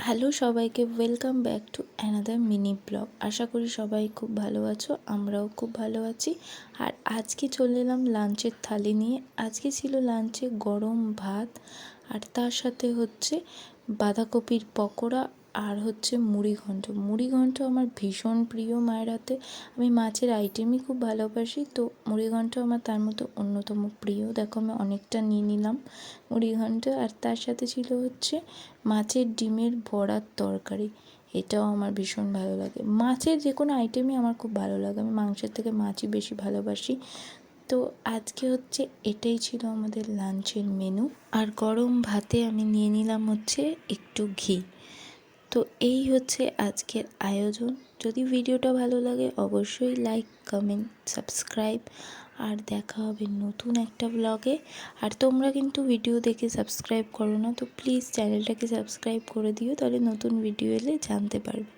Hello সবাইকে, welcome back to another mini blog. আশা করি সবাই খুব ভালো আছো, আমরাও খুব ভালো আছি। আর আজকে চলে এলাম লাঞ্চের থালি নিয়ে। আজকে ছিল লাঞ্চে গরম ভাত, আর তার সাথে হচ্ছে বাঁধাকপির পকোড়া, আর হচ্ছে মুড়িঘণ্ট। মুড়িঘণ্ট আমার ভীষণ প্রিয় মায়ের হাতে। আমি মাছের আইটেমই খুব ভালোবাসি, তো মুড়িঘণ্ট আমার তার মতো অন্যতম প্রিয়। দেখো আমি অনেকটা নিয়ে নিলাম মুড়িঘণ্ট। আর তার সাথে ছিল হচ্ছে মাছের ডিমের বড়ার তরকারি। এটাও আমার ভীষণ ভালো লাগে। মাছের যে কোনো আইটেমই আমার খুব ভালো লাগে, আমি মাংসের থেকে মাছই বেশি ভালোবাসি। তো আজকে হচ্ছে এটাই ছিল আমাদের লাঞ্চের মেনু। আর গরম ভাতে আমি নিয়ে নিলাম হচ্ছে একটু ঘি। তো এই হচ্ছে আজকের আয়োজন। যদি ভিডিওটা ভালো লাগে অবশ্যই লাইক, কমেন্ট, সাবস্ক্রাইব। আর দেখা হবে নতুন একটা ব্লগে। আর তোমরা কিন্তু ভিডিও দেখে সাবস্ক্রাইব করো না, তো প্লিজ চ্যানেলটাকে সাবস্ক্রাইব করে দিও, তাহলে নতুন ভিডিও এলে জানতে পারবে।